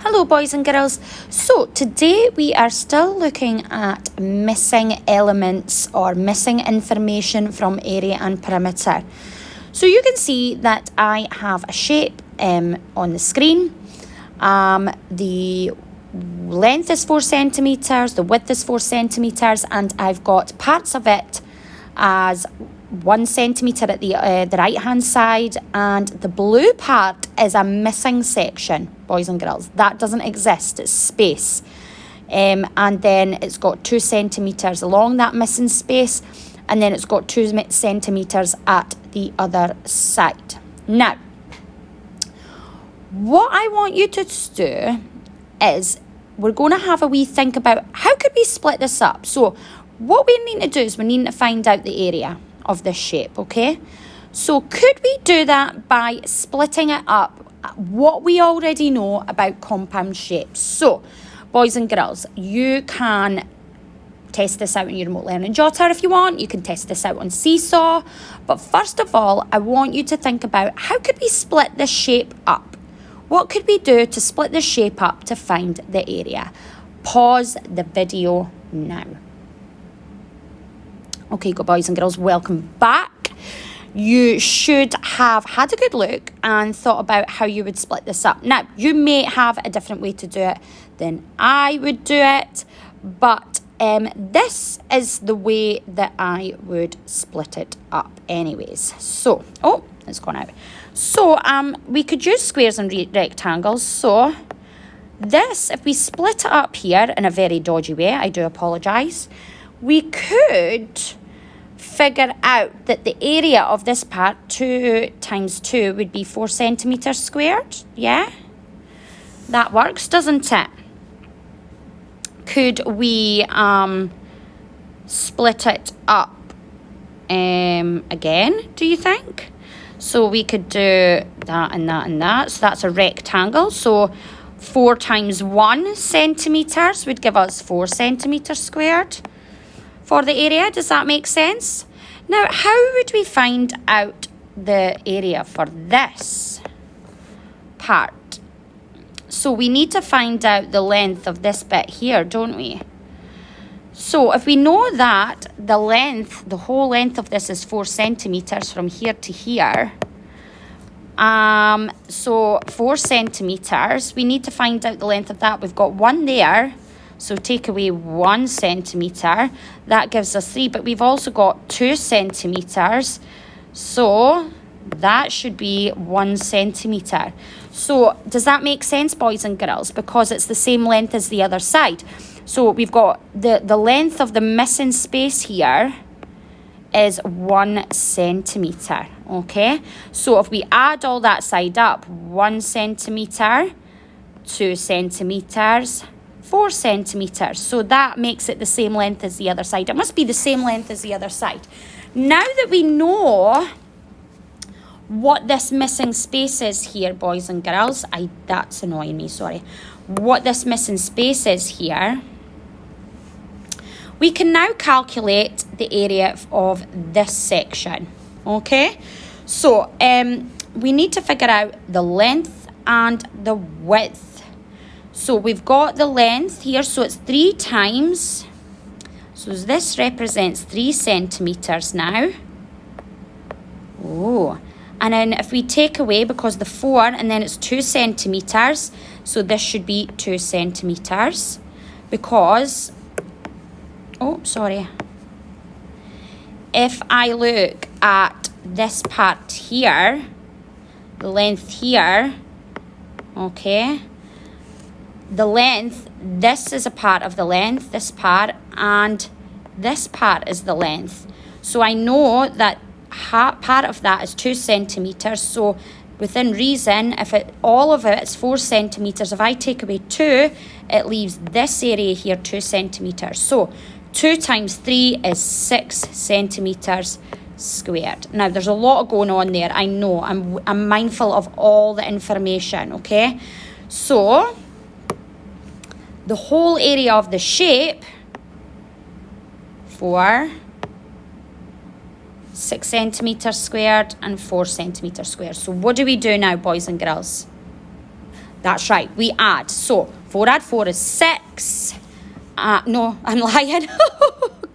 Hello boys and girls. So today we are still looking at missing elements or missing information from area and perimeter. So you can see that I have a shape on the screen. The length is 4 centimeters, the width is 4 centimeters, and I've got parts of it as 1 centimeter at the right hand side, and the blue part is a missing section, boys and girls. That doesn't exist, it's space. And then it's got 2 centimeters along that missing space, and then it's got 2 centimeters at the other side. Now, what I want you to do is we're going to have a wee think about how could we split this up. So what we need to do is we need to find out the area of this shape, okay? So could we do that by splitting it up, what we already know about compound shapes? So, boys and girls, you can test this out in your remote learning jotter if you want. You can test this out on Seesaw. But first of all, I want you to think about how could we split this shape up? What could we do to split the shape up to find the area? Pause the video now. Okay, good boys and girls, welcome back. You should have had a good look and thought about how you would split this up. Now, you may have a different way to do it than I would do it, but this is the way that I would split it up anyways. So, oh, it's gone out. So, we could use squares and rectangles. So, this, if we split it up here in a very dodgy way, I do apologise, we could figure out that the area of this part, 2 times 2, would be 4 centimetres squared. Yeah? That works, doesn't it? Could we split it up again, do you think? So we could do that and that and that. So that's a rectangle. So 4 times 1 centimetres would give us 4 centimetres squared for the area. Does that make sense? Now, how would we find out the area for this part? So we need to find out the length of this bit here, don't we? So if we know that the length, the whole length of this is 4 centimetres from here to here, so 4 centimetres, we need to find out the length of that. We've got 1 there. So take away 1 centimetre, that gives us 3, but we've also got 2 centimetres, so that should be 1 centimetre. So does that make sense, boys and girls? Because it's the same length as the other side. So we've got the length of the missing space here is 1 centimetre, okay? So if we add all that side up, 1 centimetre, 2 centimetres, 4 centimetres. So that makes it the same length as the other side. It must be the same length as the other side. Now that we know what this missing space is here, boys and girls, that's annoying me, sorry. What this missing space is here, we can now calculate the area of this section, okay? So we need to figure out the length and the width. So we've got the length here, so it's 3 times. So this represents 3 centimetres now. Oh, and then if we take away, because the 4, and then it's 2 centimetres, so this should be 2 centimetres. Because, oh, sorry. If I look at this part here, the length here, okay, the length, this is a part of the length, this part, and this part is the length. So I know that part of that is 2 centimetres. So within reason, if all of it is 4 centimetres, if I take away 2, it leaves this area here 2 centimetres. So 2 times 3 is 6 centimetres squared. Now, there's a lot going on there. I know. I'm mindful of all the information, okay? So the whole area of the shape for 6 centimetres squared and 4 centimetres squared. So what do we do now, boys and girls? That's right, we add. So 4 add 4 is 6. No, I'm lying.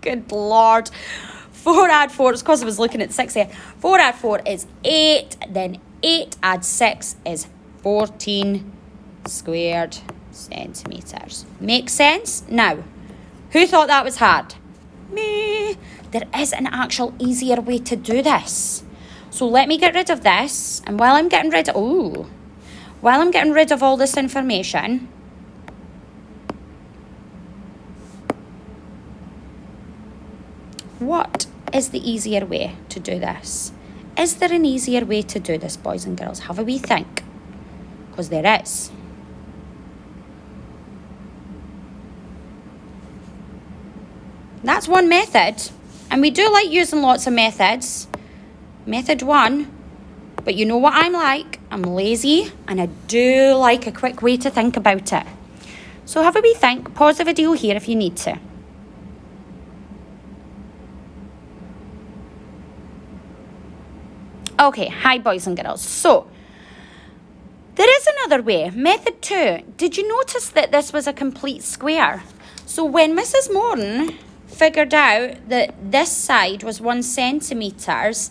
Good Lord. 4 add 4, it's because I was looking at 6 there. 4 add 4 is 8. Then 8 add 6 is 14 squared centimetres. Makes sense? Now, who thought that was hard? Me. There is an actual easier way to do this. So let me get rid of this. And while I'm getting rid of all this information, what is the easier way to do this? Is there an easier way to do this, boys and girls? Have a wee think. Because there is. That's one method. And we do like using lots of methods. Method 1. But you know what I'm like? I'm lazy and I do like a quick way to think about it. So have a wee think. Pause the video here if you need to. Okay, hi boys and girls. So, there is another way. Method 2. Did you notice that this was a complete square? So when Mrs. Moran figured out that this side was 1 centimetres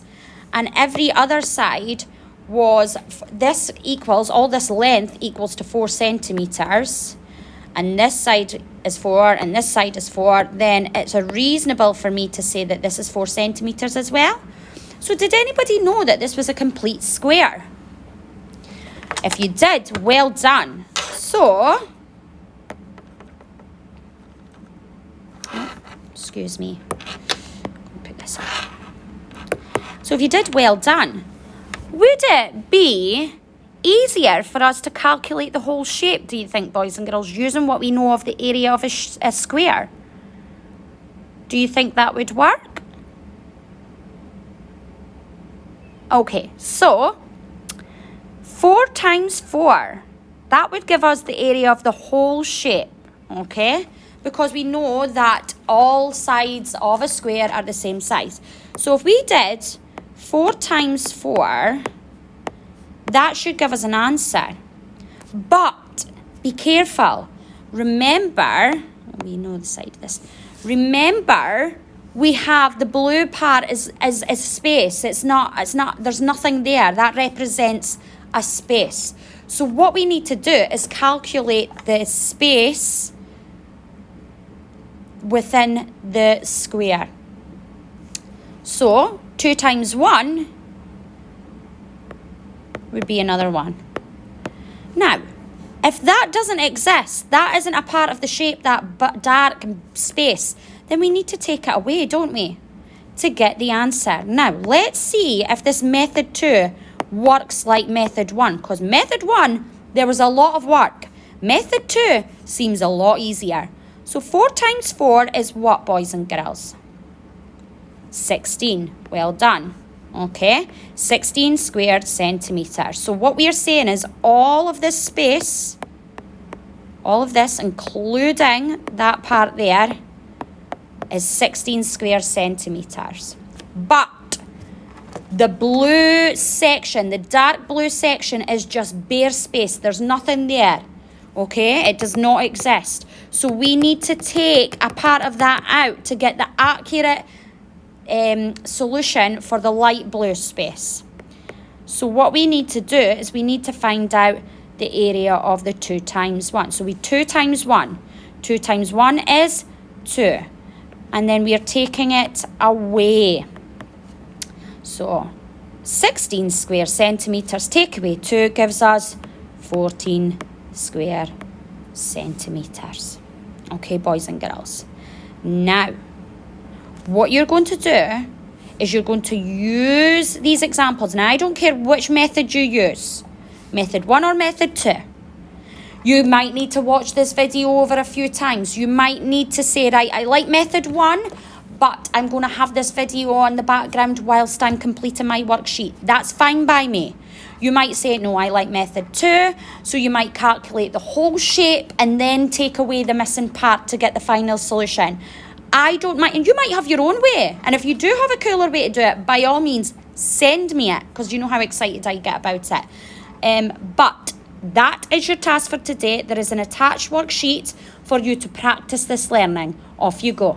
and every other side was, this equals, all this length equals to 4 centimetres, and this side is 4 and this side is 4, then it's reasonable for me to say that this is 4 centimetres as well. So did anybody know that this was a complete square? If you did, well done. So, excuse me, put this up. So if you did, well done. Would it be easier for us to calculate the whole shape, do you think, boys and girls, using what we know of the area of a square? Do you think that would work? Okay, so 4 times 4, that would give us the area of the whole shape, okay? Because we know that all sides of a square are the same size. So if we did 4 times 4, that should give us an answer. But be careful. Remember, we know the side of this. Remember, we have the blue part is space. It's not, there's nothing there. That represents a space. So what we need to do is calculate the space within the square. So 2 times 1 would be another 1. Now, if that doesn't exist, that isn't a part of the shape, that dark space, then we need to take it away, don't we, to get the answer. Now, let's see if this method 2 works like method 1, because method 1, there was a lot of work. Method 2 seems a lot easier. So 4 times 4 is what, boys and girls? 16. Well done. Okay, 16 squared centimetres. So what we are saying is all of this space, all of this, including that part there, is 16 square centimetres. But the blue section, the dark blue section, is just bare space. There's nothing there. Okay, it does not exist. So we need to take a part of that out to get the accurate solution for the light blue space. So what we need to do is we need to find out the area of the 2 times 1. So we 2 times 1. 2 times 1 is 2. And then we are taking it away. So 16 square centimetres, take away 2 gives us 14 square centimetres. Okay, boys and girls. Now, what you're going to do is you're going to use these examples. Now, I don't care which method you use, method 1 or method 2. You might need to watch this video over a few times. You might need to say, right, I like method 1, but I'm going to have this video on the background whilst I'm completing my worksheet. That's fine by me. You might say, no, I like method 2. So you might calculate the whole shape and then take away the missing part to get the final solution. I don't mind, and you might have your own way. And if you do have a cooler way to do it, by all means, send me it, because you know how excited I get about it. But That is your task for today. There is an attached worksheet for you to practice this learning. Off you go.